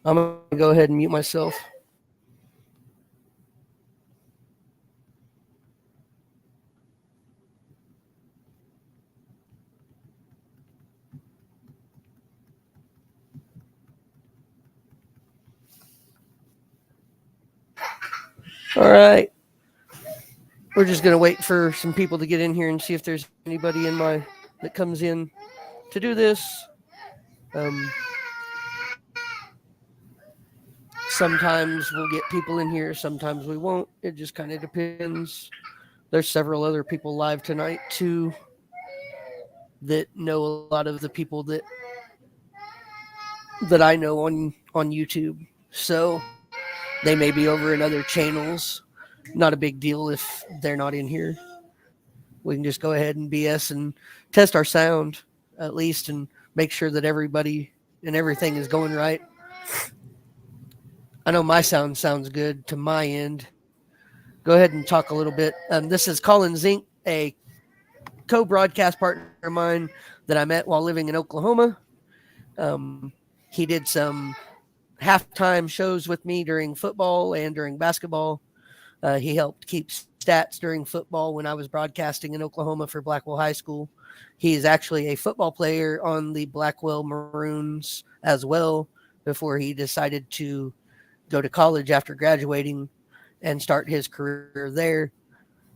I'm going to go ahead and mute myself. All right. We're just going to wait for some people to get in here and see if there's anybody in my that comes in to do this. Um, Sometimes we'll get people in here, sometimes we won't. It just kind of depends. There's several other people live tonight too that know a lot of the people that I know on YouTube. So they may be over in other channels. Not a big deal if they're not in here. We can just go ahead and BS and test our sound at least and make sure that everybody and everything is going right. I know my sound sounds good to my end. Go ahead and talk a little bit. This is Colin Zink, a co-broadcast partner of mine that I met while living in Oklahoma. He did some halftime shows with me during football and during basketball. He helped keep stats during football when I was broadcasting in Oklahoma for Blackwell High School. He is actually a football player on the Blackwell Maroons as well before he decided to go to college after graduating and start his career there.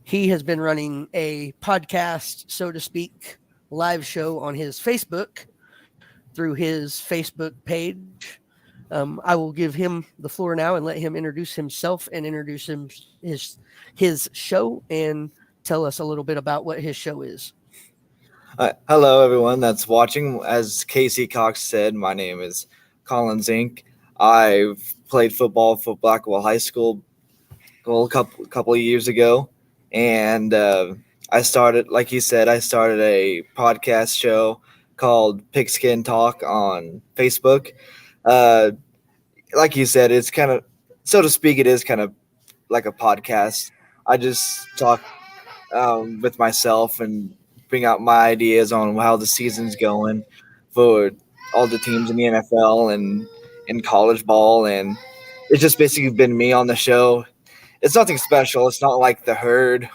He has been running a podcast, so to speak, live show on his Facebook through his Facebook page. I will give him the floor now and let him introduce himself and introduce his show and tell us a little bit about what his show is. Hello, everyone that's watching. As Casey Cox said, my name is Colin Zink. I've played football for Blackwell High School a couple of years ago, and I started, like he said, I started a podcast show called Pigskin Talk on Facebook. Uh, like you said, it's kind of, so to speak, it is kind of like a podcast. I just talk with myself and bring out my ideas on how the season's going for all the teams in the NFL and in college ball, and it's just basically been me on the show. It's nothing special. It's not like the herd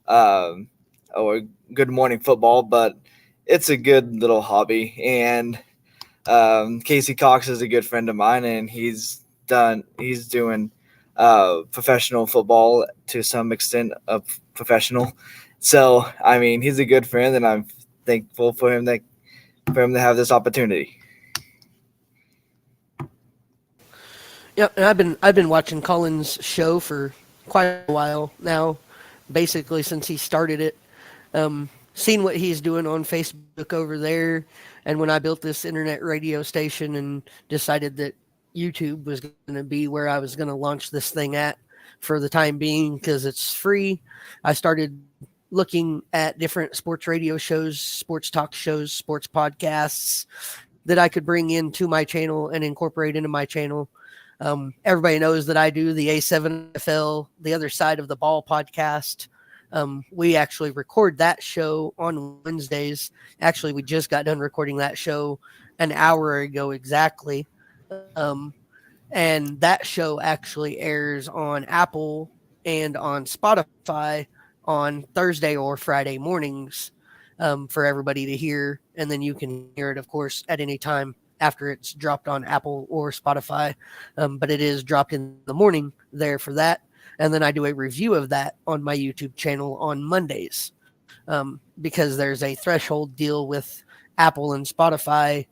um, or Good Morning Football, but it's a good little hobby. And Casey Cox is a good friend of mine, and he's doing professional football to some extent of professional. So I mean, he's a good friend, and I'm thankful for him to have this opportunity. Yep, and I've been watching Colin's show for quite a while now, basically since he started it. Seen what he's doing on Facebook over there, and when I built this internet radio station and decided that YouTube was going to be where I was going to launch this thing at for the time being because it's free, I started looking at different sports radio shows, sports talk shows, sports podcasts that I could bring into my channel and incorporate into my channel. Everybody knows that I do the A7FL, the other side of the ball podcast. We actually record that show on Wednesdays. Actually, we just got done recording that show an hour ago exactly. Um, and that show actually airs on Apple and on Spotify on Thursday or Friday mornings for everybody to hear. And then you can hear it, of course, at any time after it's dropped on Apple or Spotify. But it is dropped in the morning there for that. And then I do a review of that on my YouTube channel on Mondays because there's a threshold deal with Apple and Spotify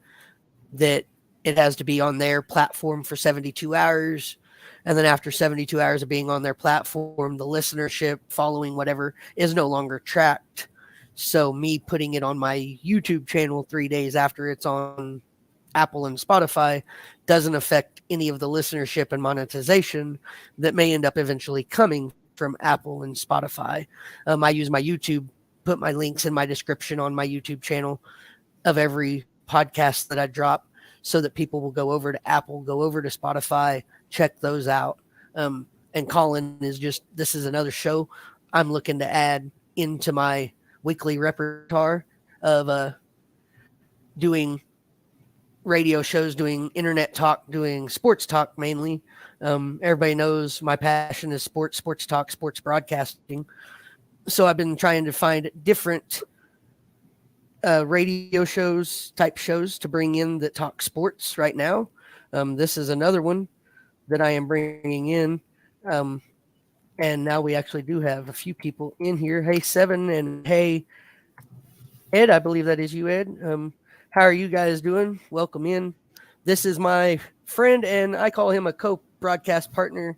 that it has to be on their platform for 72 hours. And then after 72 hours of being on their platform, the listenership following whatever is no longer tracked. So me putting it on my YouTube channel 3 days after it's on Apple and Spotify doesn't affect any of the listenership and monetization that may end up eventually coming from Apple and Spotify. I use my YouTube, put my links in my description on my YouTube channel of every podcast that I drop so that people will go over to Apple, go over to Spotify, check those out. And Colin is just, this is another show I'm looking to add into my weekly repertoire of doing radio shows doing internet talk, doing sports talk mainly. Everybody knows my passion is sports talk, sports broadcasting. So I've been trying to find different radio type shows to bring in that talk sports right now. This is another one that I am bringing in. And now we actually do have a few people in here. Hey, Seven, and hey, Ed, I believe that is you, Ed. How are you guys doing? Welcome in. This is my friend, and I call him a co-broadcast partner.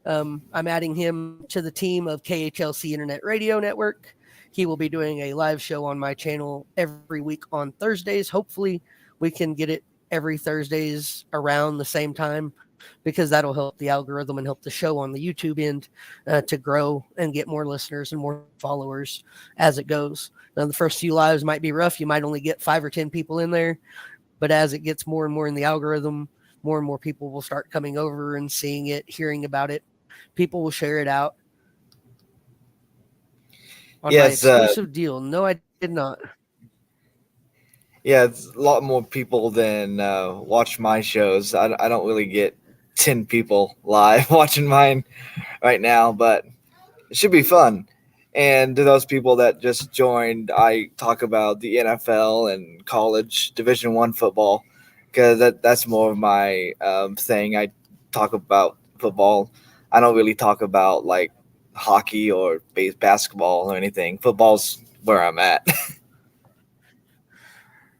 I'm adding him to the team of KHLC Internet Radio Network. He will be doing a live show on my channel every week on Thursdays. Hopefully, we can get it every Thursdays around the same time, because that'll help the algorithm and help the show on the YouTube end to grow and get more listeners and more followers as it goes. Now, the first few lives might be rough. You might only get 5 or 10 people in there, but as it gets more and more in the algorithm, more and more people will start coming over and seeing it, hearing about it. People will share it out. On my exclusive deal. No, I did not. Yeah, it's a lot more people than watch my shows. I don't really get 10 people live watching mine right now, but it should be fun. And to those people that just joined, I talk about the NFL and college Division I football, because that's more of my thing. I talk about football. I don't really talk about like hockey or basketball or anything. Football's where I'm at.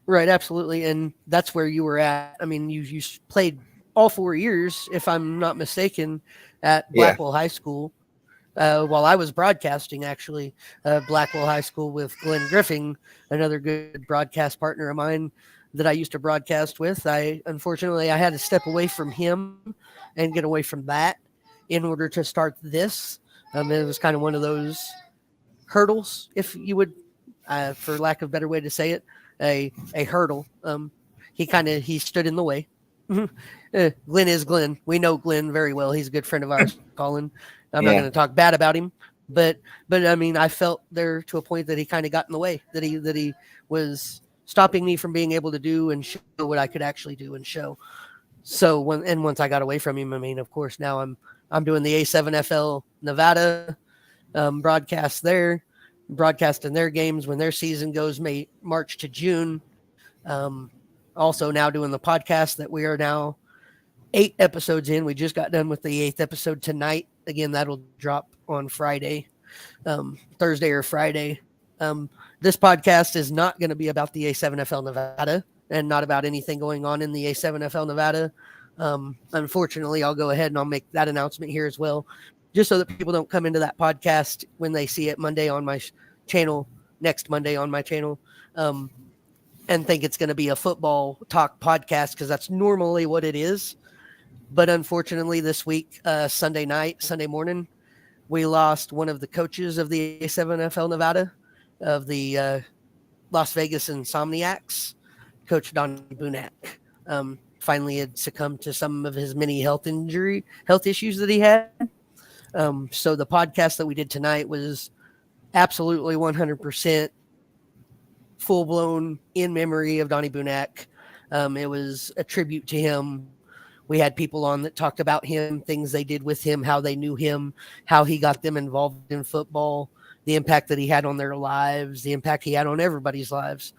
Right, absolutely. And that's where you were at. I mean, you played all 4 years, if I'm not mistaken, at Blackwell High School. While I was broadcasting, actually, Blackwell High School with Glenn Griffin, another good broadcast partner of mine that I used to broadcast with. Unfortunately, I had to step away from him and get away from that in order to start this. It was kind of one of those hurdles, if you would, for lack of a better way to say it, a hurdle. He stood in the way. Glenn is Glenn. We know Glenn very well. He's a good friend of ours, Colin. I'm not going to talk bad about him, but I mean, I felt there to a point that he kind of got in the way, that he was stopping me from being able to do and show what I could actually do and show. So once I got away from him, I mean, of course, now I'm doing the A7FL Nevada broadcast there, broadcasting their games when their season goes March to June. Also now doing the podcast that we are now 8 episodes in. We just got done with the 8th episode tonight. Again, that'll drop on Friday, Thursday or Friday. This podcast is not going to be about the A7FL Nevada and not about anything going on in the A7FL Nevada. Unfortunately, I'll go ahead and I'll make that announcement here as well, just so that people don't come into that podcast when they see it Monday on my channel, next Monday on my channel, and think it's going to be a football talk podcast, because that's normally what it is. But unfortunately, this week, Sunday morning, we lost one of the coaches of the A7FL Nevada, of the Las Vegas Insomniacs, Coach Donnie Bunak. Finally had succumbed to some of his many health issues that he had. So the podcast that we did tonight was absolutely 100% full-blown in memory of Donnie Bunak. It was a tribute to him. We had people on that talked about him, things they did with him, how they knew him, how he got them involved in football, the impact that he had on their lives, the impact he had on everybody's lives.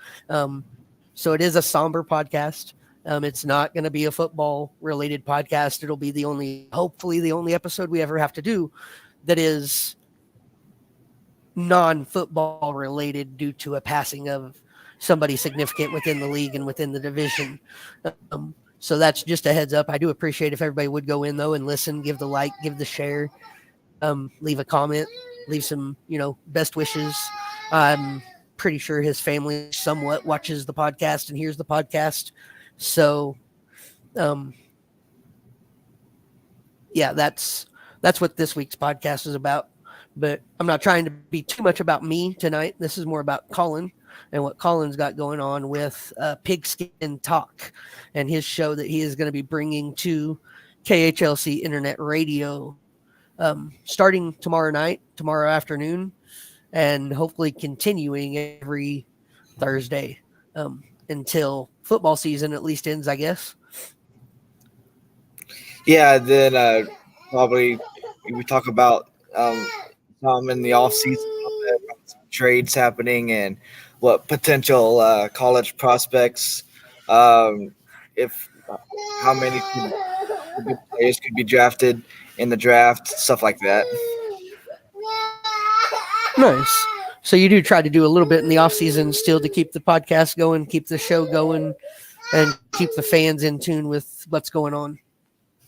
So it is a somber podcast. It's not going to be a football related podcast. It'll be hopefully the only episode we ever have to do that is non-football related due to a passing of somebody significant within the league and within the division. So that's just a heads up. I do appreciate if everybody would go in though and listen, give the like, give the share, leave a comment, leave some, best wishes. I'm pretty sure his family somewhat watches the podcast and hears the podcast. So, yeah, that's what this week's podcast is about. But I'm not trying to be too much about me tonight. This is more about Colin and what Colin's got going on with Pigskin Talk and his show that he is going to be bringing to KHLC Internet Radio starting tomorrow afternoon, and hopefully continuing every Thursday until football season at least ends, I guess. Yeah, then probably we talk about some in the off season, trades happening, and what potential college prospects, um, if how many good players could be drafted in the draft, stuff like that. Nice. So you do try to do a little bit in the off season still to keep the podcast going, keep the show going, and keep the fans in tune with what's going on.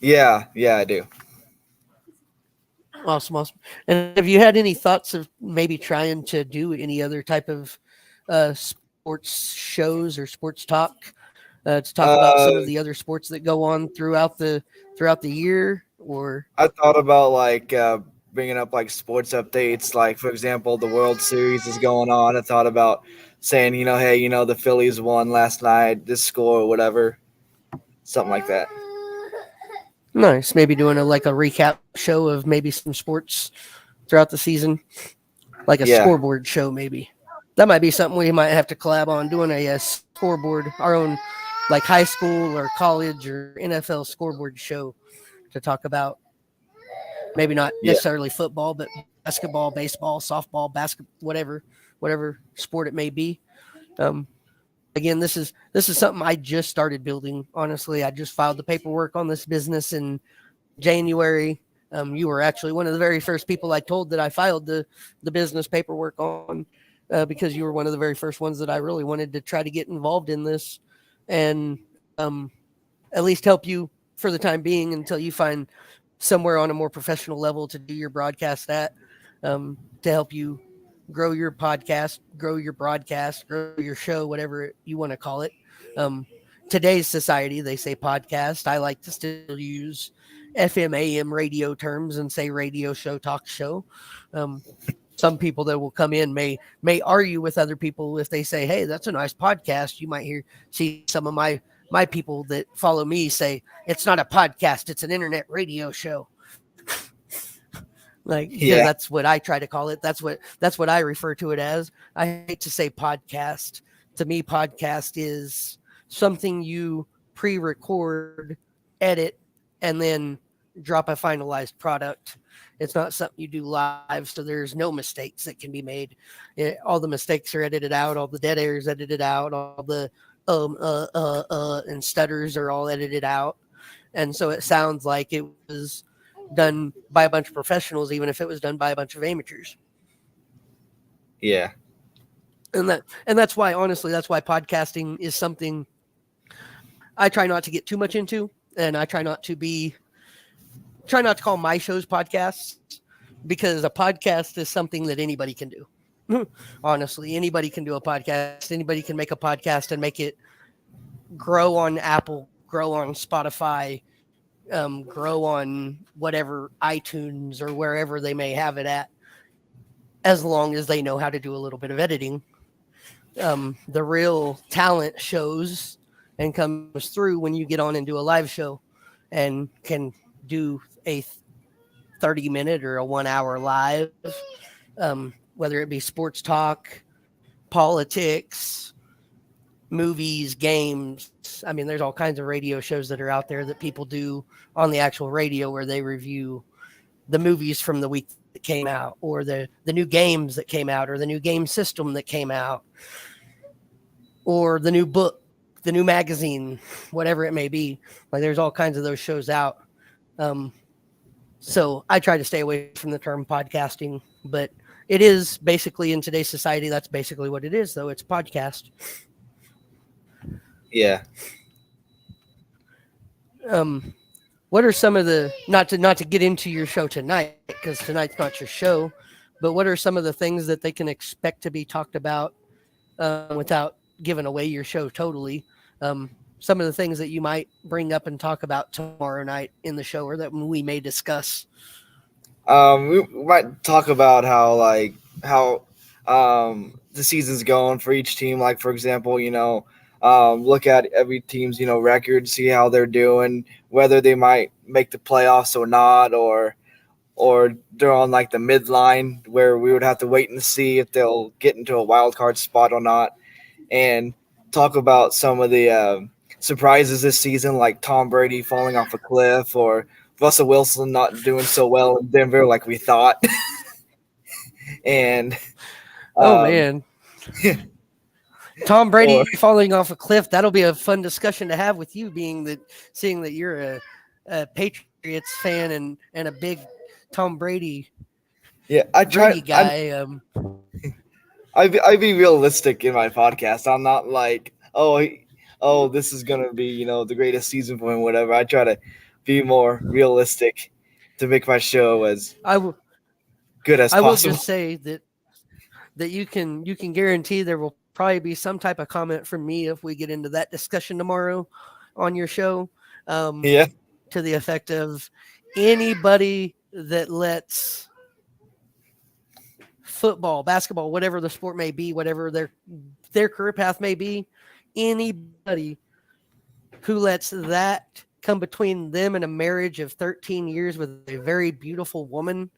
Yeah, I do. Awesome, awesome. And have you had any thoughts of maybe trying to do any other type of sports shows or sports talk to talk about Uh, some of the other sports that go on throughout the year? Or I thought about bringing up like sports updates, like for example, the World Series is going on. I thought about saying, hey, the Phillies won last night, this score or whatever, something like that. nice, maybe doing a recap show of maybe some sports throughout the season, like a Yeah, scoreboard show, maybe. That might be something we might have to collab on, doing a scoreboard, our own like high school or college or NFL scoreboard show to talk about maybe not yeah, necessarily football, but basketball, baseball, softball, whatever sport it may be. Um, again, this is something I just started building. Honestly, I just filed the paperwork on this business in January. You were actually one of the very first people I told that I filed the business paperwork on, because you were one of the very first ones that I really wanted to try to get involved in this, and at least help you for the time being until you find somewhere on a more professional level to do your broadcast at, to help you grow your podcast, grow your broadcast, grow your show, whatever you want to call it. Today's society, they say podcast. I like to still use FM, AM radio terms and say radio show, talk show. Some people that will come in may argue with other people if they say, "Hey, that's a nice podcast." You might see some of my people that follow me say it's not a podcast, it's an internet radio show. Because yeah, that's what I try to call it. That's what I refer to it as. I hate to say podcast. To me, podcast is something you pre-record, edit, and then drop a finalized product. It's not something you do live, so there's no mistakes that can be made. All the mistakes are edited out, all the dead air is edited out, all the and stutters are all edited out. And so it sounds like it was done by a bunch of professionals, even if it was done by a bunch of amateurs. yeah, And that's why, honestly, that's why podcasting is something I try not to get too much into, and I try not to call my shows podcasts, because a podcast is something that anybody can do. Honestly, anybody can do a podcast. Anybody can make a podcast and make it grow on Apple, grow on Spotify, grow on whatever iTunes or wherever they may have it at, as long as they know how to do a little bit of editing. The real talent shows and comes through when you get on and do a live show and can do a 30-minute or a 1 hour live, whether it be sports talk, politics, movies, games. I mean, there's all kinds of radio shows that are out there that people do on the actual radio where they review the movies from the week that came out, or the new games that came out, or the new game system that came out, or the new book, the new magazine, whatever it may be. Like, there's all kinds of those shows out. So I try to stay away from the term podcasting, but it is basically, in today's society, that's basically what it is, though. It's podcast. yeah. What are some of the, not to get into your show tonight, because tonight's not your show, but what are some of the things that they can expect to be talked about without giving away your show totally? Some of the things that you might bring up and talk about tomorrow night in the show, or that we may discuss. We might talk about how the season's going for each team. Like for example, look at every team's record, see how they're doing, whether they might make the playoffs or not, or they're on like the midline where we would have to wait and see if they'll get into a wild card spot or not, and talk about some of the surprises this season, like Tom Brady falling off a cliff or Russell Wilson not doing so well in Denver like we thought. And Oh um, man, Tom or Brady falling off a cliff. That'll be a fun discussion to have with you, seeing that you're a Patriots fan and a big Tom Brady yeah, I try. guy. I be realistic in my podcast. I'm not like, oh, this is gonna be the greatest season for him, whatever. I try to be more realistic to make my show as I will. good as I will possible. just say that you can guarantee there will probably be some type of comment from me if we get into that discussion tomorrow on your show. Yeah, To the effect of anybody that lets football, basketball, whatever the sport may be, whatever their career path may be, anybody who lets that come between them and a marriage of 13 years with a very beautiful woman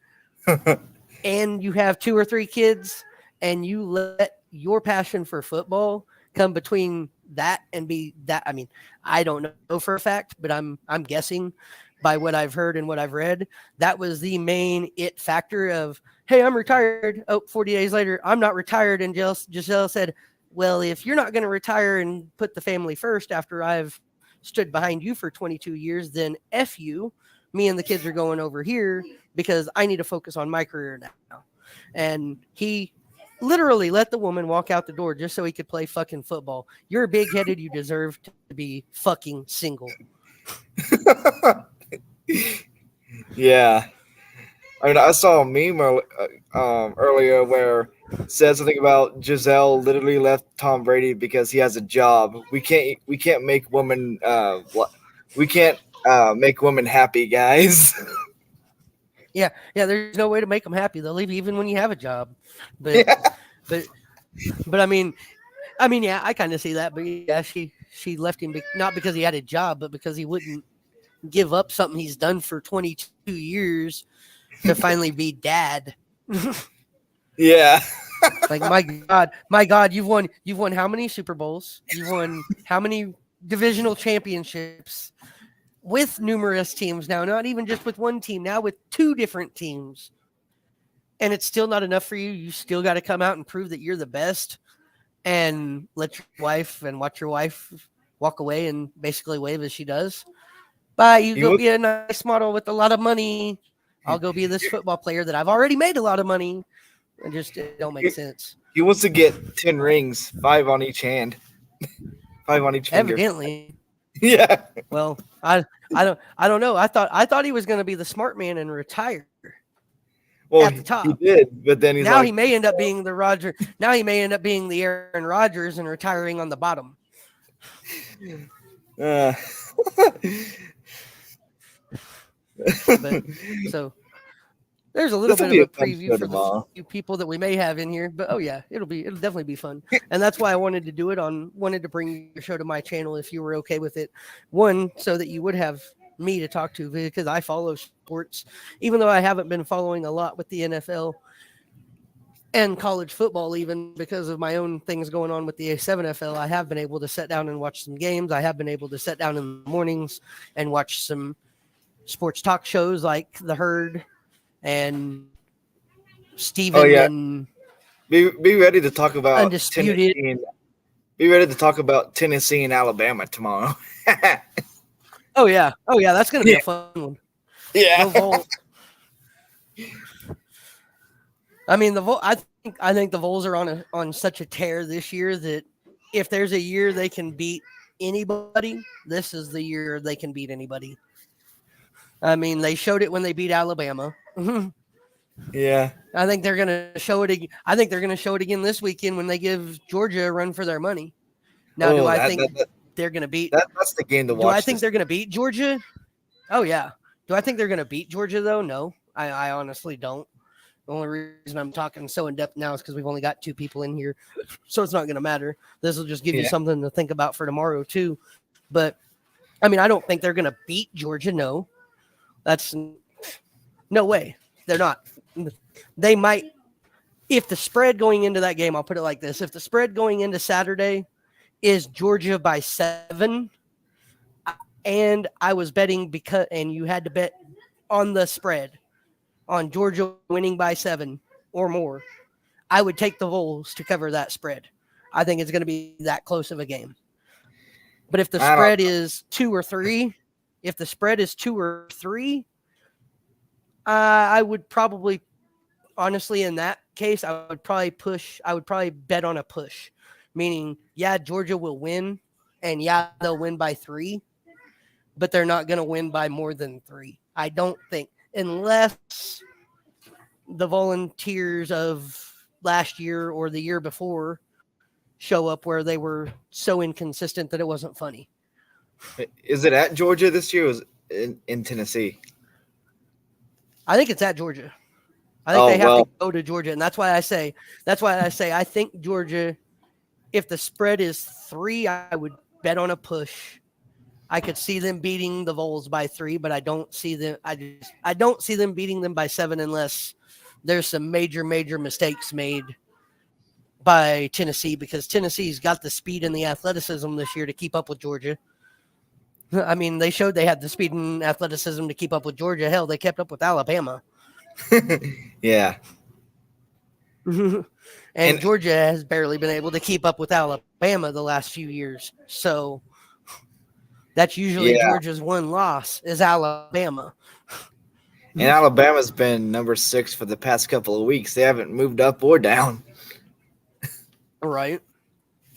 and you have 2 or 3 kids and you let your passion for football come between that and be that. I mean, I don't know for a fact, but I'm guessing by what I've heard and what I've read, that was the main it factor of, hey, I'm retired. Oh, 40 days later, I'm not retired. And Gisele said, well, if you're not going to retire and put the family first after I've stood behind you for 22 years, then F you. Me and the kids are going over here because I need to focus on my career now. And he literally let the woman walk out the door just so he could play fucking football. You're big headed. You deserve to be fucking single. yeah. I mean, I saw a meme earlier where it said something about Giselle literally left Tom Brady because he has a job. We can't make women make women happy, guys. Yeah, there's no way to make them happy. They'll leave even when you have a job. But Yeah. but I mean, yeah, I kind of see that. But yeah, she left him not because he had a job, but because he wouldn't give up something he's done for 22 years to finally be dad. Yeah. Like my God, you've won how many Super Bowls? You've won how many divisional championships with numerous teams now, not even just with one team, now with 2 different teams. And it's still not enough for you. You still got to come out and prove that you're the best and let your wife and watch your wife walk away and basically wave as she does. Bye, you go be a nice model with a lot of money. I'll go be this football player that I've already made a lot of money. It don't make sense. He wants to get 10 rings, 5 on each hand, 5 on each finger. Evidently. Yeah. Well, I don't know. I thought he was going to be the smart man and retire. Well, at the top. He did, but then now he may end up being the Roger. Now he may end up being the Aaron Rodgers and retiring on the bottom. But, so there's a little bit of a preview for the few people that we may have in here. But it'll definitely be fun. And that's why I wanted to do it wanted to bring your show to my channel if you were okay with it. One, so that you would have me to talk to because I follow sports, even though I haven't been following a lot with the NFL and college football, even because of my own things going on with the A7FL. I have been able to sit down and watch some games. I have been able to sit down in the mornings and watch some sports talk shows like The Herd and Steven and be ready to talk about Undisputed. Be ready to talk about Tennessee and Alabama tomorrow. Oh yeah, that's gonna be a fun one. Yeah. No Volt. I mean, I think the Vols are on such a tear this year that if there's a year they can beat anybody, this is the year they can beat anybody. I mean, they showed it when they beat Alabama. Yeah. I think they're gonna show it. I think they're gonna show it again this weekend when they give Georgia a run for their money. Now, do I think they're going to beat? That's the game to watch. Do I think they're going to beat Georgia? Oh yeah. Do I think they're going to beat Georgia though? No, I honestly don't. The only reason I'm talking so in depth now is because we've only got 2 people in here, so it's not going to matter. This will just give you something to think about for tomorrow too. But I mean, I don't think they're going to beat Georgia. No, that's no way. They're not. They might. If the spread going into that game, I'll put it like this: if the spread going into Saturday is Georgia by 7. And I was betting and you had to bet on the spread on Georgia winning by 7 or more. I would take the Vols to cover that spread. I think it's going to be that close of a game. But if the spread is 2 or 3, I would probably, honestly, in that case, I would probably bet on a push, meaning, yeah, Georgia will win, and yeah, they'll win by 3, but they're not going to win by more than 3. I don't think, unless the Volunteers of last year or the year before show up where they were so inconsistent that it wasn't funny. Is it at Georgia this year or is it in Tennessee? I think it's at Georgia. I think they have to go to Georgia, and that's why I say I think Georgia, if the spread is 3, I would bet on a push. I could see them beating the Vols by 3, but I don't see them beating them by 7 unless there's some major mistakes made by Tennessee, because Tennessee's got the speed and the athleticism this year to keep up with Georgia. I mean, they showed they had the speed and athleticism to keep up with Georgia. Hell, they kept up with Alabama. Yeah. and Georgia has barely been able to keep up with Alabama the last few years. So that's usually Georgia's one loss is Alabama. And Alabama's been number 6 for the past couple of weeks. They haven't moved up or down. Right.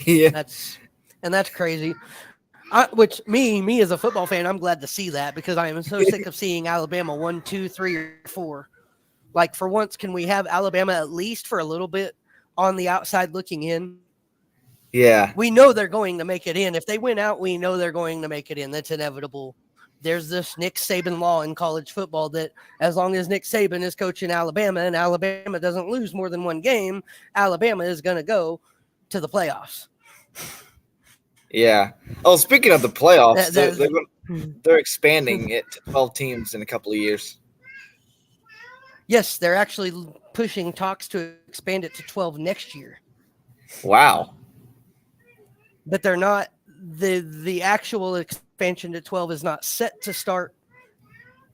Yeah. That's crazy. Which me as a football fan, I'm glad to see that, because I am so sick of seeing Alabama 1, 2, 3, or 4. Like, for once, can we have Alabama at least for a little bit on the outside looking in? Yeah. We know they're going to make it in. If they win out, we know they're going to make it in. That's inevitable. There's this Nick Saban law in college football that as long as Nick Saban is coaching Alabama and Alabama doesn't lose more than 1 game, Alabama is going to go to the playoffs. Yeah. Oh, speaking of the playoffs, they're expanding it to 12 teams in a couple of years. Yes, they're actually pushing talks to expand it to 12 next year. Wow. But they're not, the actual expansion to 12 is not set to start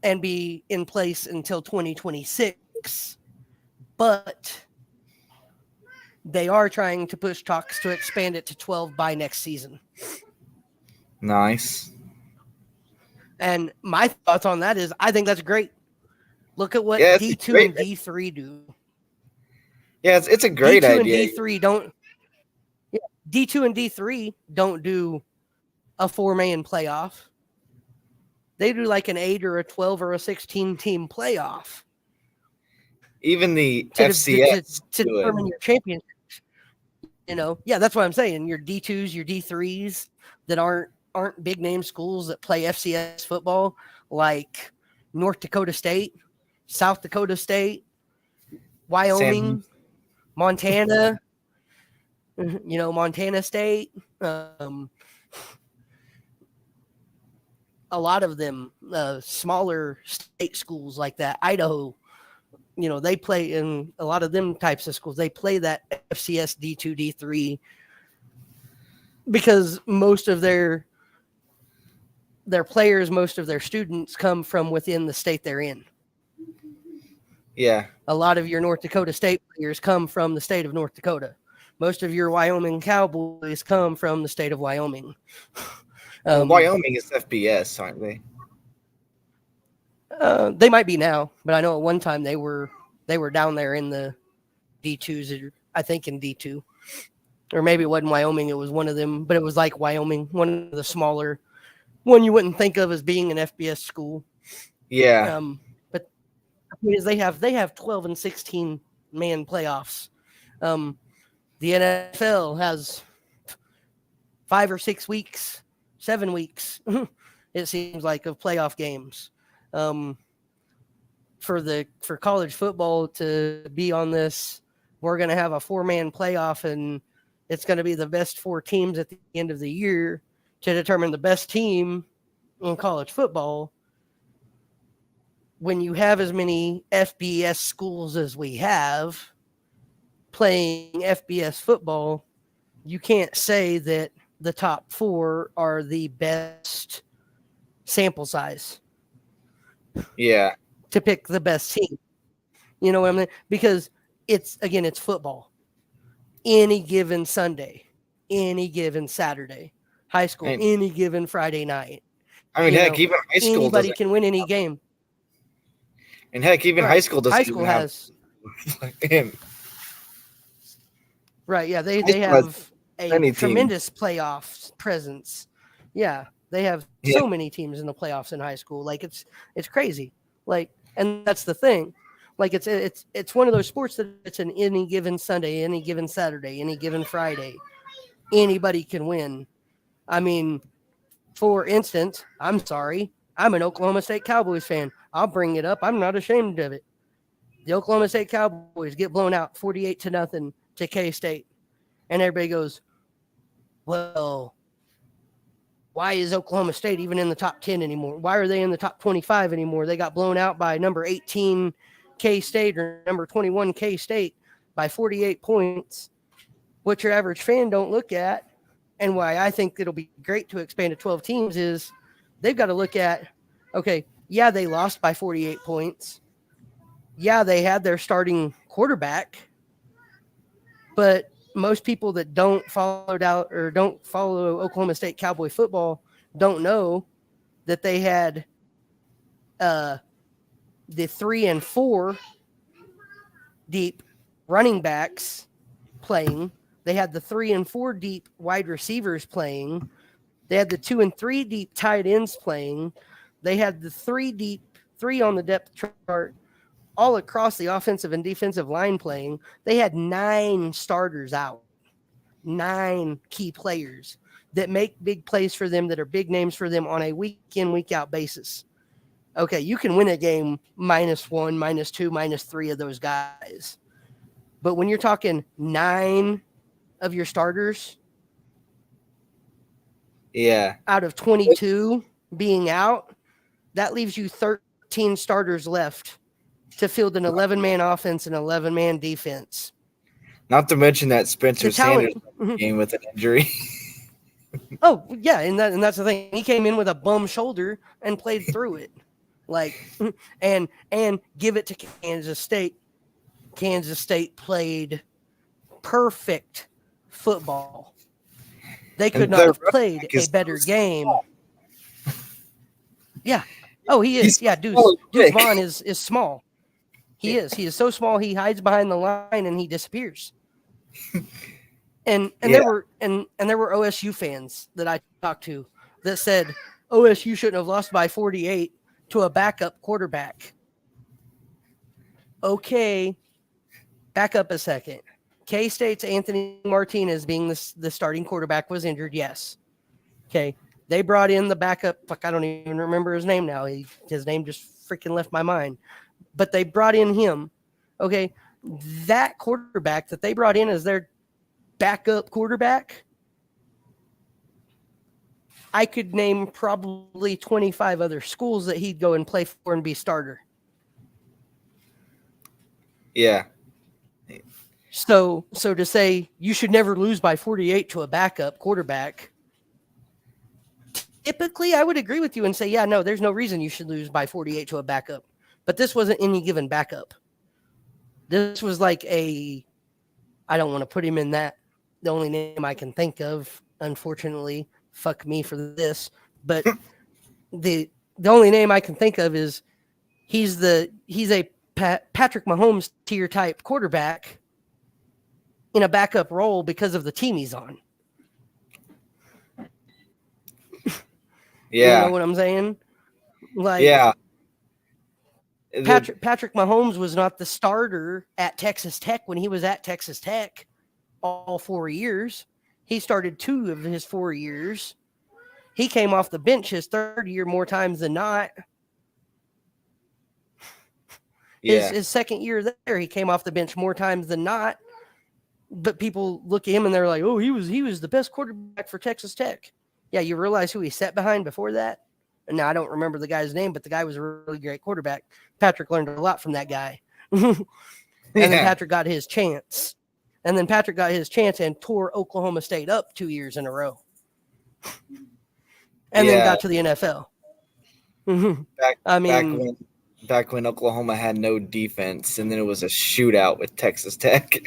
and be in place until 2026. But they are trying to push talks to expand it to 12 by next season. Nice. And my thoughts on that is I think that's great. Look at what D2 and D3 do. Yeah, it's a great D2 idea. And D2 and D3 don't do a 4-man playoff. They do like an 8 or a 12 or a 16 team playoff. Even the FCS to determine your championship. That's what I'm saying. Your D2s, your D3s that aren't big name schools that play FCS football, like North Dakota State, South Dakota State, Wyoming, Montana, Montana State. A lot of them, smaller state schools like that, Idaho, they play in a lot of them types of schools. They play that FCS D2, D3 because most of their players, most of their students come from within the state they're in. Yeah. A lot of your North Dakota State players come from the state of North Dakota. Most of your Wyoming Cowboys come from the state of Wyoming. Wyoming is FBS, aren't they? They might be now, but I know at one time they were down there in the D2s, I think in D2. Or maybe it wasn't Wyoming, it was one of them, but it was like Wyoming, one of the smaller, one you wouldn't think of as being an FBS school. Yeah. But because they have 12 and 16 man playoffs. The NFL has 5 or 6 weeks, 7 weeks, it seems like, of playoff games. For college football to be on this, we're going to have a 4-man playoff, and it's going to be the best 4 teams at the end of the year to determine the best team in college football. When you have as many FBS schools as we have playing FBS football, you can't say that the top 4 are the best sample size Yeah. to pick the best team. You know what I mean? Because it's football. Any given Sunday, any given Saturday, high school, And any given Friday night. I mean, You heck, know, even high school anybody doesn't. can win any game. And heck, even high Right. school High doesn't school even have. has And right. Yeah, high they school has have a many teams. tremendous playoff presence. Yeah, they have Yeah. so many teams in the playoffs in high school. Like it's crazy. Like, and that's the thing. Like it's one of those sports that it's an any given Sunday, any given Saturday, any given Friday, anybody can win. I mean, for instance, I'm sorry, I'm an Oklahoma State Cowboys fan. I'll bring it up. I'm not ashamed of it. The Oklahoma State Cowboys get blown out 48-0 to K-State. And everybody goes, well, why is Oklahoma State even in the top 10 anymore? Why are they in the top 25 anymore? They got blown out by number 18 K-State or number 21 K-State by 48 points. What your average fan don't look at, and why I think it'll be great to expand to 12 teams, is they've got to look at, okay, yeah, they lost by 48 points. Yeah, they had their starting quarterback, but most people that don't follow Oklahoma State Cowboy football don't know that they had the 3 and 4 deep running backs playing. They had the 3 and 4 deep wide receivers playing. They had the 2 and 3 deep tight ends playing. They had the 3 on the depth chart all across the offensive and defensive line playing. They had 9 starters out, 9 key players that make big plays for them, that are big names for them on a week in, week out basis. Okay, you can win a game -1, -2, -3 of those guys. But when you're talking 9 of your starters Yeah. out of 22 being out, that leaves you 13 starters left to field an 11-man offense and 11-man defense. Not to mention that Spencer The talent- Sanders game with an injury. Oh, yeah, and that's the thing. He came in with a bum shoulder and played through it. Like, and give it to Kansas State. Kansas State played perfect football. They could And not their have running played back a is better so game. small. Yeah. Oh, he is. He's Yeah, Deuce so quick. Vaughn is small. He is. He is so small. He hides behind the line and he disappears. And Yeah. there were OSU fans that I talked to that said OSU shouldn't have lost by 48 to a backup quarterback. Okay, back up a second. K-State's Anthony Martinez being the starting quarterback was injured, yes. Okay, they brought in the backup. Fuck, I don't even remember his name now. His name just freaking left my mind. But they brought in him. Okay, that quarterback that they brought in as their backup quarterback, I could name probably 25 other schools that he'd go and play for and be starter. Yeah. So to say you should never lose by 48 to a backup quarterback, typically I would agree with you and say, yeah, no, there's no reason you should lose by 48 to a backup. But this wasn't any given backup. This was like I don't want to put him in that. The only name I can think of, unfortunately, fuck me for this, but the only name I can think of is he's a Patrick Mahomes tier type quarterback in a backup role because of the team he's on. Yeah. You know what I'm saying? Like, Yeah. Patrick Mahomes was not the starter at Texas Tech when he was at Texas Tech all 4 years. He started 2 of his 4 years. He came off the bench his 3rd year more times than not. Yeah. His 2nd year there, he came off the bench more times than not. But people look at him and they're like, "Oh, he was the best quarterback for Texas Tech." Yeah, you realize who he sat behind before that? And now I don't remember the guy's name, but the guy was a really great quarterback. Patrick learned a lot from that guy. And then Patrick got his chance. And tore Oklahoma State up 2 years in a row. and then Yeah. got to the NFL. Back I back mean, when back when Oklahoma had no defense, and then it was a shootout with Texas Tech.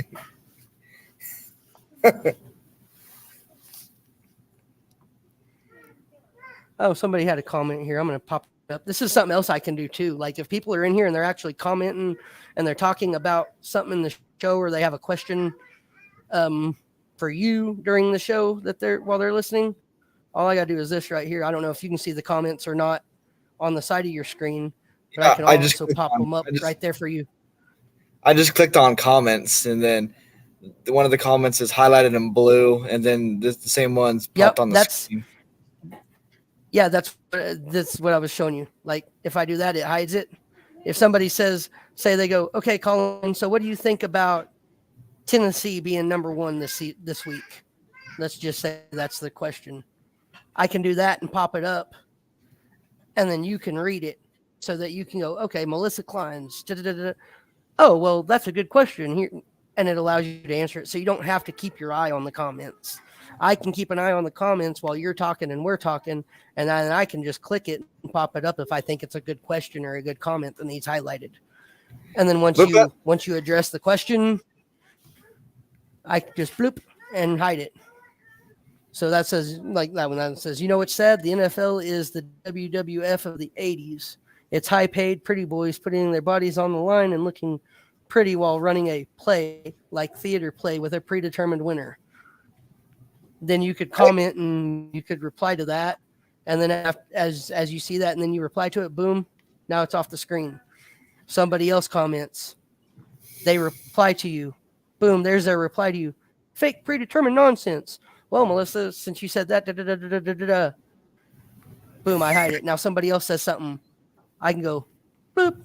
oh, somebody had a comment here. I'm going to pop it up. This is something else I can do too. Like if people are in here and they're actually commenting and they're talking about something in the show, or they have a question for you during the show that while they're listening, all I got to do is this right here. I don't know if you can see the comments or not on the side of your screen, but I Yeah, can I just also clicked pop on them up right there for you. I just clicked on comments, and then one of the comments is highlighted in blue, and then the same ones popped Yep, on the screen. that's what I was showing you. Like if I do that, it hides it. If somebody say they go, okay, Colin, so what do you think about Tennessee being number one this week? Let's just say that's the question. I can do that and pop it up, and then you can read it so that you can go, okay, Melissa Klein's. Oh, well, that's a good question here. And it allows you to answer it. So you don't have to keep your eye on the comments. I can keep an eye on the comments while you're talking and we're talking, and then I can just click it and pop it up if I think it's a good question or a good comment that needs highlighted. And then once you address the question, I just bloop and hide it. So that says, like that one, that says, you know what's sad? The NFL is the WWF of the 80s. It's high-paid pretty boys putting their bodies on the line and looking pretty while running a play, like theater play, with a predetermined winner. Then you could comment and you could reply to that. And then as you see that and then you reply to it, boom, now it's off the screen. Somebody else comments. They reply to you. Boom, there's their reply to you. Fake predetermined nonsense. Well, Melissa, since you said that, boom, I hide it. Now somebody else says something. I can go, boop,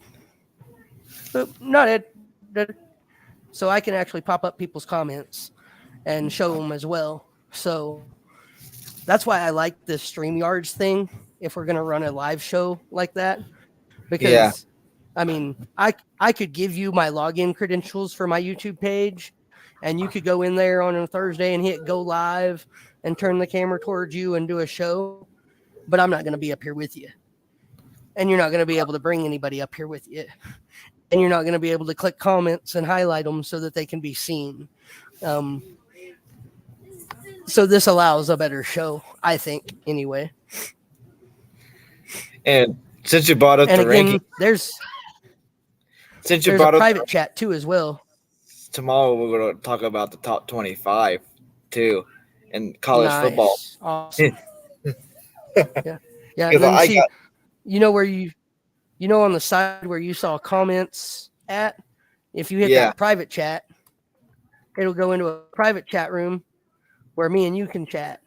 boop, not it. So I can actually pop up people's comments and show them as well. So that's why I like this StreamYards thing if we're going to run a live show like that. Because, I mean, I could give you my login credentials for my YouTube page, and you could go in there on a Thursday and hit go live and turn the camera towards you and do a show. But I'm not going to be up here with you. And you're not going to be able to bring anybody up here with you. And you're not going to be able to click comments and highlight them so that they can be seen. So this allows a better show, I think, anyway. And since you brought up and the again, ranking, there's a private chat too as well. Tomorrow we're going to talk about the top 25 too in college football. Awesome. yeah. And then you know where you know on the side where you saw comments at, if you hit that private chat, it'll go into a private chat room where me and you can chat.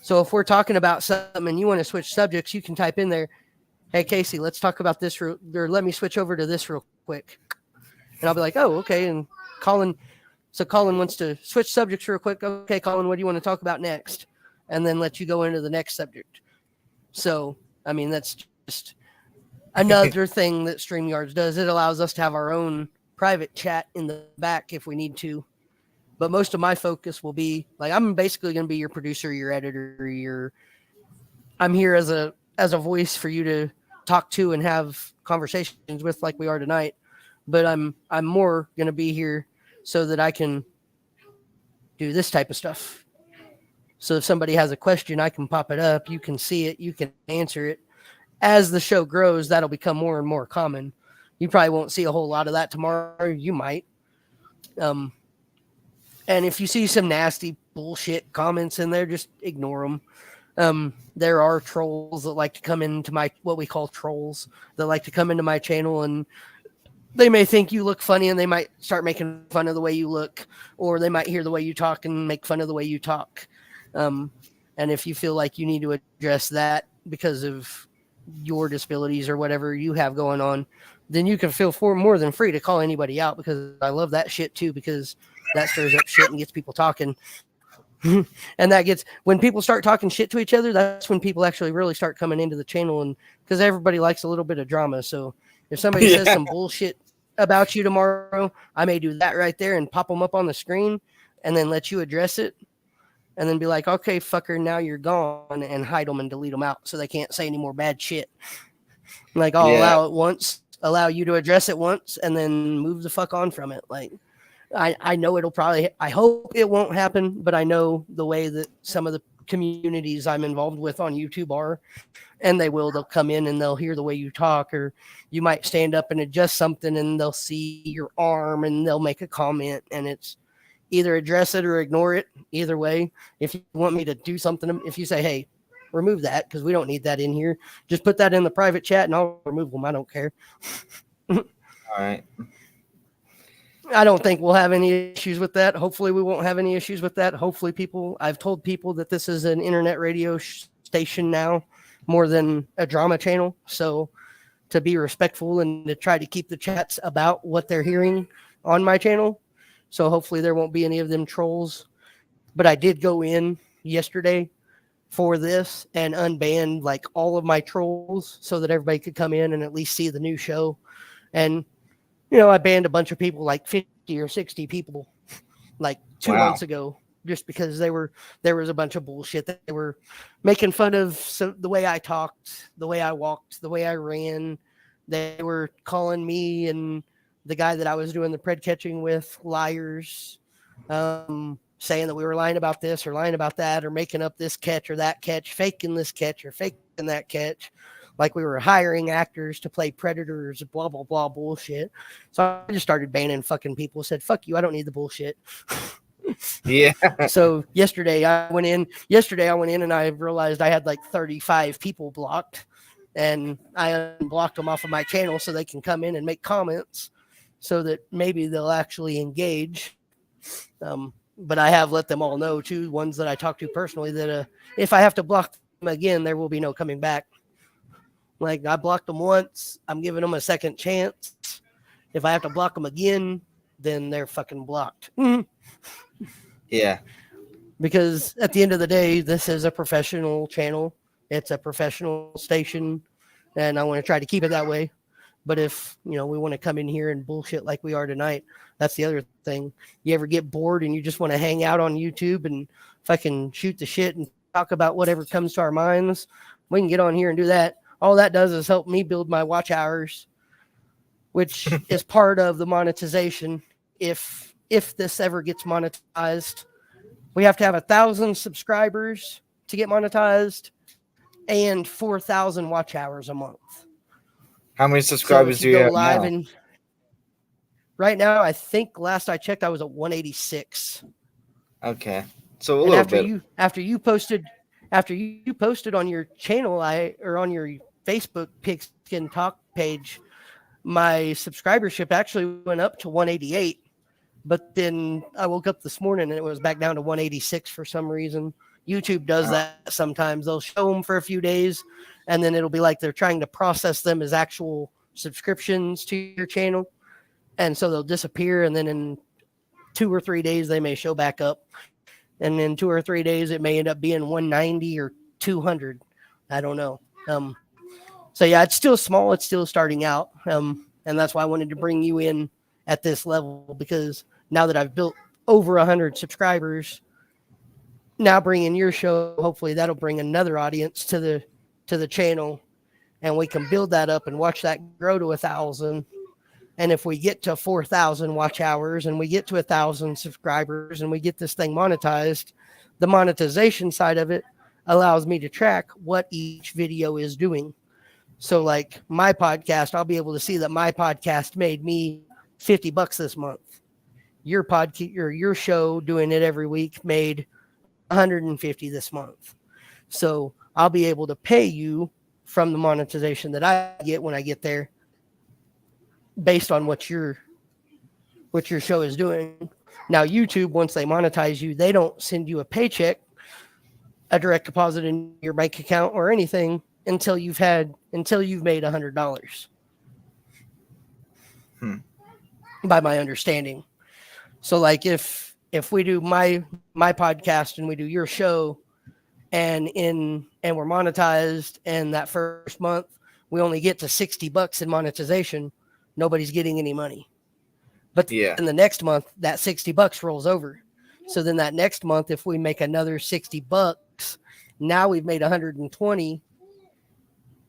So if we're talking about something and you want to switch subjects, you can type in there, hey, Casey, let's talk about this, or let me switch over to this real quick. And I'll be like, oh, okay. And Colin wants to switch subjects real quick. Okay, Colin, what do you want to talk about next? And then let you go into the next subject. So, I mean, that's just another thing that StreamYards does. It allows us to have our own private chat in the back if we need to. But most of my focus will be, like, I'm basically going to be your producer, your editor, I'm here as a voice for you to talk to and have conversations with like we are tonight. But I'm more going to be here so that I can do this type of stuff. So if somebody has a question, I can pop it up. You can see it. You can answer it. As the show grows, that'll become more and more common. You probably won't see a whole lot of that tomorrow. You might. And if you see some nasty bullshit comments in there, just ignore them. There are trolls that like to come into what we call trolls, that like to come into my channel, and they may think you look funny and they might start making fun of the way you look, or they might hear the way you talk and make fun of the way you talk. And if you feel like you need to address that because of your disabilities or whatever you have going on, then you can feel more than free to call anybody out, because I love that shit too, because that stirs up shit and gets people talking. And that gets, when people start talking shit to each other, that's when people actually really start coming into the channel, and because everybody likes a little bit of drama. So if somebody says some bullshit about you tomorrow, I may do that right there and pop them up on the screen and then let you address it. and then be like, okay, fucker, now you're gone, and hide them and delete them out so they can't say any more bad shit. Like, I'll Yeah. allow it once, allow you to address it once, and then move the fuck on from it. Like, I know it'll probably, I hope it won't happen, but I know the way that some of the communities I'm involved with on YouTube are, and they'll come in and they'll hear the way you talk, or you might stand up and adjust something and they'll see your arm and they'll make a comment, and it's either address it or ignore it. Either way, if you want me to do something, if you say, hey, remove that because we don't need that in here, just put that in the private chat and I'll remove them. I don't care. All right. I don't think we'll have any issues with that. Hopefully we won't have any issues with that. Hopefully I've told people that this is an internet radio station now more than a drama channel. So to be respectful and to try to keep the chats about what they're hearing on my channel. So hopefully there won't be any of them trolls. But I did go in yesterday for this and unbanned like all of my trolls so that everybody could come in and at least see the new show. And I banned a bunch of people, like 50 or 60 people, like 2 months ago, just because there was a bunch of bullshit that they were making fun of. So the way I talked, the way I walked, the way I ran, they were calling me and the guy that I was doing the pred catching with liars, saying that we were lying about this or lying about that or making up this catch or that catch, faking this catch or faking that catch. Like we were hiring actors to play predators, blah, blah, blah, bullshit. So I just started banning fucking people, said, fuck you, I don't need the bullshit. Yeah. So yesterday I went in and I realized I had like 35 people blocked, and I unblocked them off of my channel so they can come in and make comments so that maybe they'll actually engage. But I have let them all know too, ones that I talk to personally, that if I have to block them again, there will be no coming back. Like, I blocked them once, I'm giving them a second chance. If I have to block them again, then they're fucking blocked. Yeah. Because at the end of the day, this is a professional channel. It's a professional station, and I want to try to keep it that way. But if, we want to come in here and bullshit like we are tonight, that's the other thing. You ever get bored and you just want to hang out on YouTube and fucking shoot the shit and talk about whatever comes to our minds? We can get on here and do that. All that does is help me build my watch hours, which is part of the monetization. If this ever gets monetized, we have to have 1,000 subscribers to get monetized and 4,000 watch hours a month. How many subscribers do you have now? And right now, I think last I checked, I was at 186. Okay, so a little bit. After you posted on your channel, or on your Facebook Pigskin Talk page, my subscribership actually went up to 188. But then I woke up this morning and it was back down to 186 for some reason. YouTube does that sometimes. They'll show them for a few days, and then it'll be like they're trying to process them as actual subscriptions to your channel. And so they'll disappear, and then in 2 or 3 days, they may show back up. And in 2 or 3 days, it may end up being 190 or 200. I don't know. So yeah, it's still small. It's still starting out. And that's why I wanted to bring you in at this level, because now that I've built over 100 subscribers, now bringing your show, hopefully that'll bring another audience to the channel, and we can build that up and watch that grow to 1,000. And if we get to 4,000 watch hours and we get to 1,000 subscribers and we get this thing monetized, the monetization side of it allows me to track what each video is doing. So like my podcast, I'll be able to see that my podcast made me $50 this month. Your podcast or your show doing it every week made $150 this month. So I'll be able to pay you from the monetization that I get when I get there, based on what your show is doing. Now, YouTube, once they monetize you, they don't send you a paycheck, a direct deposit in your bank account or anything until you've made $100. By my understanding. So like if we do my podcast and we do your show and we're monetized, and that first month we only get to $60 in monetization, nobody's getting any money. But in the next month, that $60 rolls over. So then that next month, if we make another $60, now we've made 120.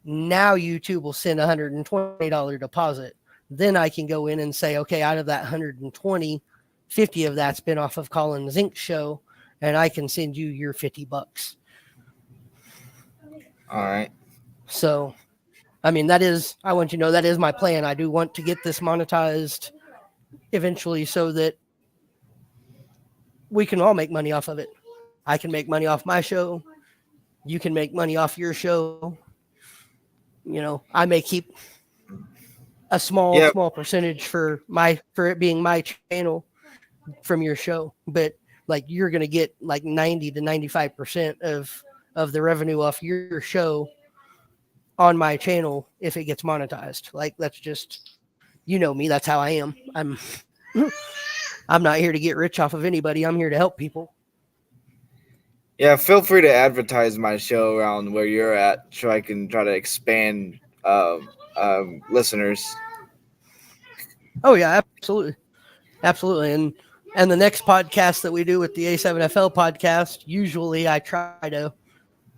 Now YouTube will send $120 deposit. Then I can go in and say, okay, out of that 120, 50 of that's been off of Colin Zink's show, and I can send you your $50. All right. So, I mean, I want you to know that is my plan. I do want to get this monetized eventually so that we can all make money off of it. I can make money off my show. You can make money off your show. You know, I may keep a small percentage for it being my channel from your show, but like you're going to get like 90 to 95% of the revenue off your show on my channel if it gets monetized. Like that's just, you know me, that's how I am. I'm not here to get rich off of anybody. I'm here to help people. Yeah, feel free to advertise my show around where you're at so I can try to expand listeners. Oh yeah, absolutely. Absolutely. And the next podcast that we do with the A7FL podcast, usually I try to,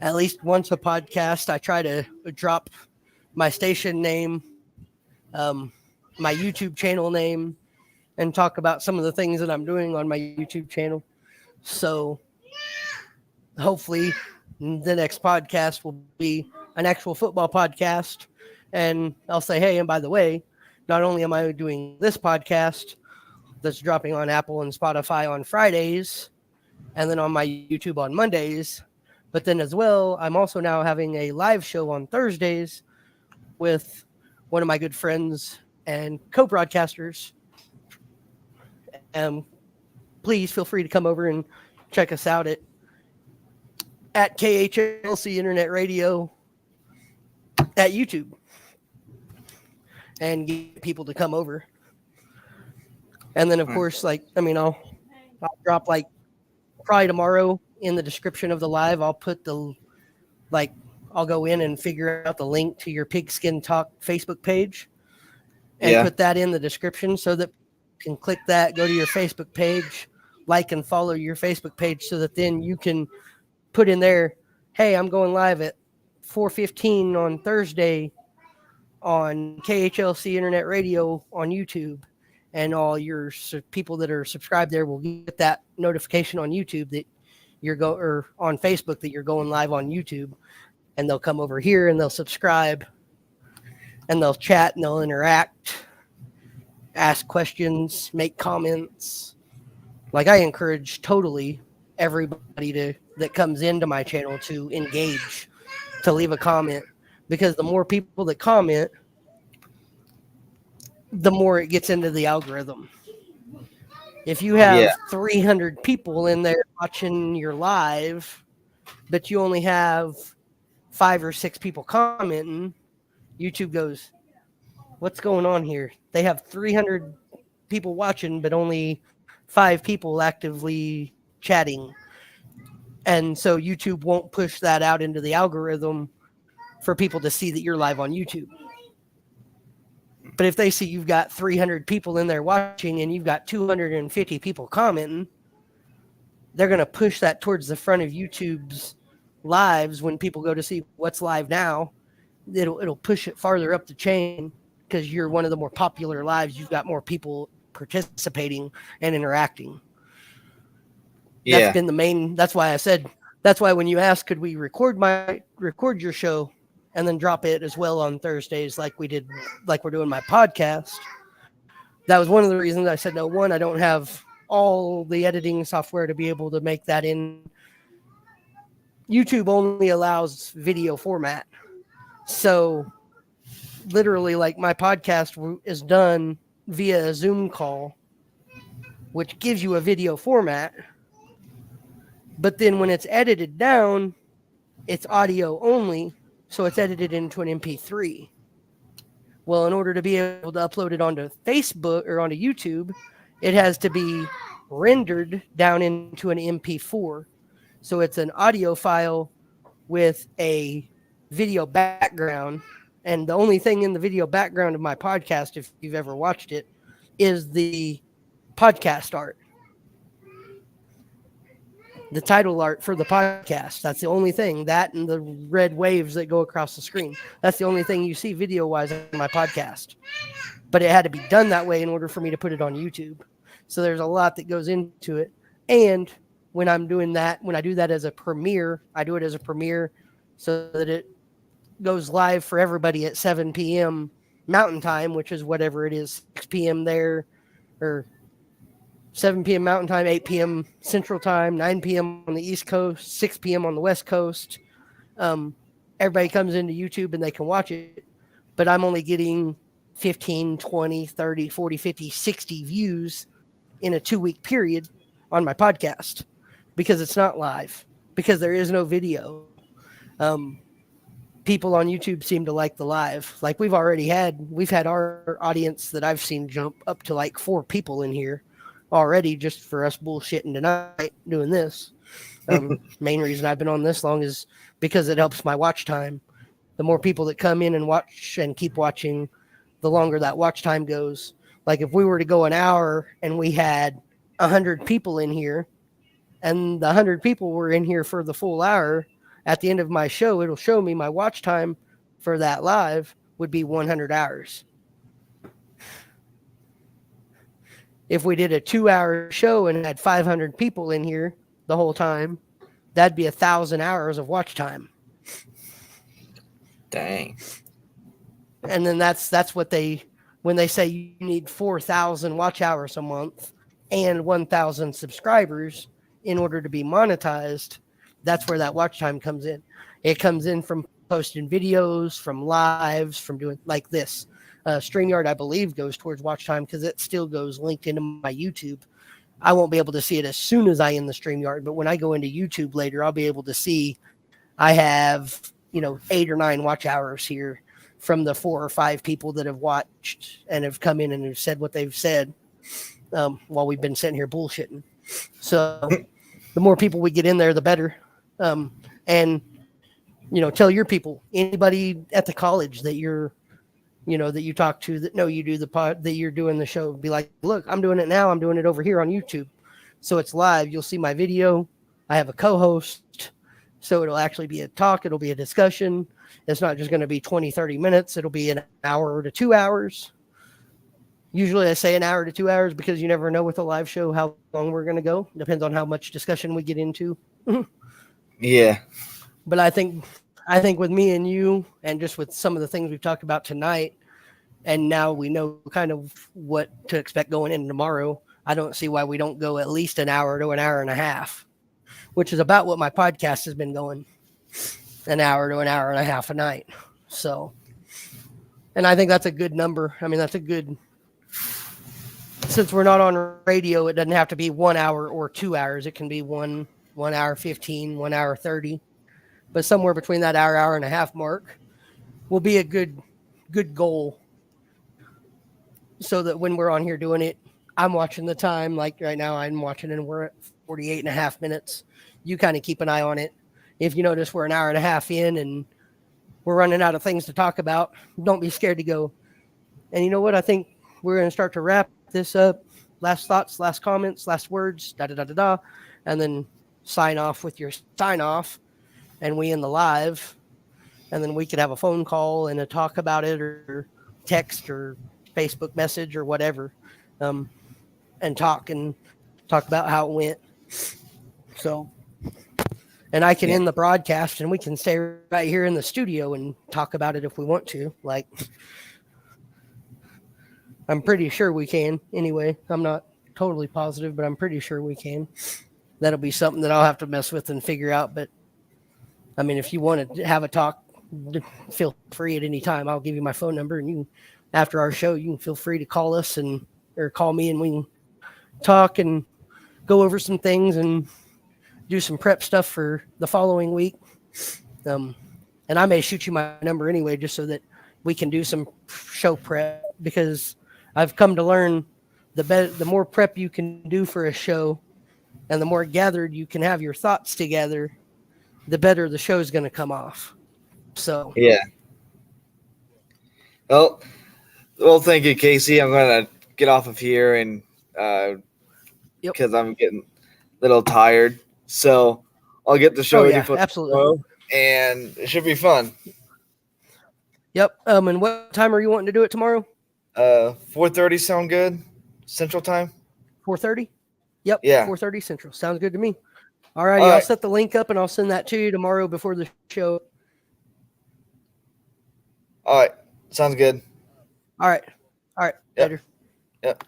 at least once a podcast, I try to drop my station name, my YouTube channel name, and talk about some of the things that I'm doing on my YouTube channel. So hopefully the next podcast will be an actual football podcast. And I'll say, hey, and by the way, not only am I doing this podcast that's dropping on Apple and Spotify on Fridays, and then on my YouTube on Mondays, but then as well, I'm also now having a live show on Thursdays with one of my good friends and co-broadcasters. Please feel free to come over and check us out at KHLC Internet Radio at YouTube and get people to come over. And then, of course, I'll drop probably tomorrow in the description of the live. I'll put I'll go in and figure out the link to your Pigskin Talk Facebook page and put that in the description so that you can click that, go to your Facebook page, like and follow your Facebook page so that then you can put in there, hey, I'm going live at 4:15 on Thursday on KHLC Internet Radio on YouTube. And all your people that are subscribed there will get that notification on YouTube that or on Facebook that you're going live on YouTube, and they'll come over here and they'll subscribe and they'll chat and they'll interact, ask questions, make comments. Like I encourage totally everybody that comes into my channel to engage, to leave a comment, because the more people that comment, the more it gets into the algorithm. If you have 300 people in there watching your live, but you only have 5 or 6 people commenting, YouTube goes, what's going on here? They have 300 people watching, but only 5 people actively chatting. And so YouTube won't push that out into the algorithm for people to see that you're live on YouTube. But if they see you've got 300 people in there watching and you've got 250 people commenting, they're going to push that towards the front of YouTube's lives when people go to see what's live now. It'll push it farther up the chain because you're one of the more popular lives. You've got more people participating and interacting. That's been the main. That's why I said. That's why when you asked, could we record your show and then drop it as well on Thursdays like we're doing my podcast. That was one of the reasons I said no. One, I don't have all the editing software to be able to make that in. YouTube only allows video format. So literally my podcast is done via a Zoom call, which gives you a video format. But then when it's edited down, it's audio only. So it's edited into an MP3. Well, in order to be able to upload it onto Facebook or onto YouTube, it has to be rendered down into an MP4. So it's an audio file with a video background. And the only thing in the video background of my podcast, if you've ever watched it, is the podcast art. the title art for the podcast. That's the only thing. That and the red waves that go across the screen. That's the only thing you see video-wise on my podcast. But it had to be done that way in order for me to put it on YouTube. So there's a lot that goes into it. And when I'm doing that, when I do that as a premiere, I do it as a premiere so that it goes live for everybody at 7 p.m. Mountain Time, which is whatever it is, 6 p.m. there, or 7 p.m. Mountain Time, 8 p.m. Central Time, 9 p.m. on the East Coast, 6 p.m. on the West Coast. Everybody comes into YouTube and they can watch it, but I'm only getting 15, 20, 30, 40, 50, 60 views in a 2-week period on my podcast because it's not live, because there is no video. People on YouTube seem to like the live. Like we've had our audience that I've seen jump up to like 4 people in here already just for us bullshitting tonight doing this. Main reason I've been on this long is because it helps my watch time. The more people that come in and watch and keep watching, the longer that watch time goes. Like if we were to go an hour and we had 100 people in here and the 100 people were in here for the full hour, at the end of my show, it'll show me my watch time for that live would be 100 hours. If we did a 2-hour show and had 500 people in here the whole time, that'd be 1,000 hours of watch time. Dang. And then that's what when they say you need 4,000 watch hours a month and 1,000 subscribers in order to be monetized, that's where that watch time comes in. It comes in from posting videos, from lives, from doing like this. StreamYard, I believe, goes towards watch time because it still goes linked into my YouTube. I won't be able to see it as soon as I end the StreamYard, but when I go into YouTube later, I'll be able to see I have, 8 or 9 watch hours here from the 4 or 5 people that have watched and have come in and have said what they've said while we've been sitting here bullshitting. So the more people we get in there, the better. And, tell your people, anybody at the college that you're, that you talk to that know you do the pod, that you're doing the show, be like, look, I'm doing it now. I'm doing it over here on YouTube. So it's live. You'll see my video. I have a co-host. So it'll actually be a talk. It'll be a discussion. It's not just going to be 20, 30 minutes. It'll be an hour to 2 hours. Usually I say an hour to 2 hours because you never know with a live show how long we're going to go. Depends on how much discussion we get into. Yeah. But I think with me and you and just with some of the things we've talked about tonight, and now we know kind of what to expect going in tomorrow, I don't see why we don't go at least an hour to an hour and a half, which is about what my podcast has been going, an hour to an hour and a half a night. So, and I think that's a good number. I mean, that's a good, since we're not on radio, it doesn't have to be 1 hour or 2 hours. It can be 1 hour 15, 1 hour 30, but somewhere between that hour and a half mark will be a good goal. So that when we're on here doing it, I'm watching the time. Like right now, I'm watching and we're at 48 and a half minutes. You kind of keep an eye on it. If you notice we're an hour and a half in and we're running out of things to talk about, don't be scared to go. And you know what? I think we're going to start to wrap this up. Last thoughts, last comments, last words, and then sign off with your sign off. And we end the live. And then we could have a phone call and a talk about it, or text or Facebook message or whatever, and talk about how it went. So, and I can end the broadcast and we can stay right here in the studio and talk about it if we want to. Like, I'm pretty sure we can anyway. I'm not totally positive, but I'm pretty sure we can. That'll be something that I'll have to mess with and figure out. But I mean, if you want to have a talk, feel free at any time. I'll give you my phone number, and you can, after our show, you can feel free to call us or call me, and we can talk and go over some things and do some prep stuff for the following week. And I may shoot you my number anyway, just so that we can do some show prep, because I've come to learn the more prep you can do for a show and the more gathered you can have your thoughts together, the better the show's going to come off. So, yeah. Well, thank you, Casey. I'm going to get off of here and because I'm getting a little tired. So I'll get the show Oh, ready yeah, for absolutely. tomorrow, and it should be fun. Yep. And what time are you wanting to do it tomorrow? 4:30 sound good? Central Time? 4:30. Yep. Yeah. 4:30 Central. Sounds good to me. All Alrighty, I'll right. set the link up and I'll send that to you tomorrow before the show. All right. Sounds good. All right. Yep. Later. Yep.